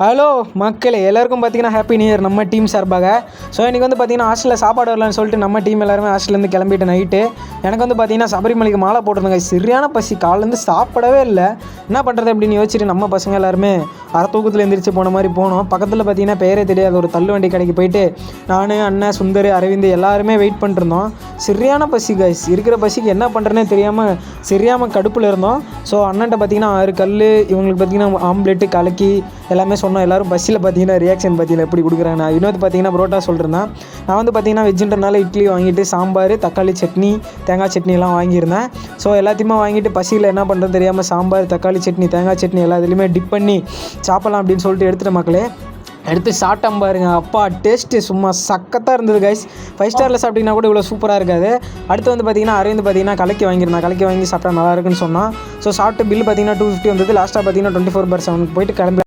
Hello மக்களே, எல்லாருக்கும் பார்த்தீங்கன்னா ஹாப்பி நியூ இயர் நம்ம டீம் சார்பாக. ஸோ இன்றைக்கி வந்து பார்த்தீங்கன்னா ஹாஸ்டலில் சாப்பாடு வரலான்னு சொல்லிட்டு நம்ம டீம் எல்லாருமே ஹாஸ்டல்லேருந்து கிளம்பிட்டு நைட்டு எனக்கு வந்து பார்த்தீங்கன்னா சபரிமலைக்கு மாலை போட்டிருந்தாங்க. சரியான பசி, காலேருந்து சாப்பிடவே இல்லை. என்ன பண்ணுறது அப்படின்னு யோசிச்சுட்டு நம்ம பசங்க எல்லாருமே அரை தூக்கத்தில் எந்திரிச்சு போன மாதிரி போனோம். பக்கத்தில் பார்த்தீங்கன்னா பேரே தெரியாத ஒரு தள்ளு வண்டி கடைக்கு போயிட்டு நான், அண்ணன், சுந்தர், அரவிந்த் எல்லாருமே வெயிட் பண்ணிருந்தோம். சரியான பசி கைஸ், இருக்கிற பசிக்கு என்ன பண்ணுறேன்னே தெரியாமல் கடுப்பில் இருந்தோம். ஸோ அண்ணன்ட்ட பார்த்தீங்கன்னா 6 கல், இவங்களுக்கு பார்த்தீங்கன்னா ஆம்லெட்டு கலக்கி எல்லாமே சொன்னோம். எல்லோரும் பஸ்ஸில் பார்த்தீங்கன்னா ரியாக்ஷன் பார்த்தீங்கன்னா எப்படி கொடுக்குறாங்க. நான் வினோத் பார்த்தீங்கன்னா புரோட்டா சொல்லியிருந்தேன். நான் வந்து பார்த்தீங்கன்னா வெஜ்ஜுன்றனால இட்லி வாங்கிட்டு சாம்பார், தக்காளி சட்னி, தேங்காய் சட்னி எல்லாம் வாங்கியிருந்தேன். ஸோ எல்லாத்தையுமே வாங்கிட்டு பசியில் என்ன பண்ணுறது தெரியாமல் சாம்பார், தக்காளி சட்னி, தேங்காய் சட்னி எல்லாத்துலேயுமே டிப் பண்ணி சாப்பிட்லாம் அப்படின்னு சொல்லிட்டு எடுத்துகிட்ட மக்களே. எடுத்து சாப்பிட்டேன் பாருங்க, அப்பா டேஸ்ட்டு சும்மா சக்கத்தாக இருந்தது கைஸ். 5 ஸ்டாரில் சாப்பிட்டிங்கன்னா கூட இவ்வளோ சூப்பராக இருக்காது. அடுத்து வந்து பார்த்தீங்கன்னா அரவிந்த் பார்த்தீங்கன்னா கலக்கி வாங்கி சாப்பிட்டா நல்லா இருக்குன்னு சொன்னான். ஸோ சாப்பிட்டு பில் பார்த்தீங்கன்னா 250 வந்தது. லாஸ்ட்டாக பார்த்தீங்கன்னா 24/7 போயிட்டு கிளம்பி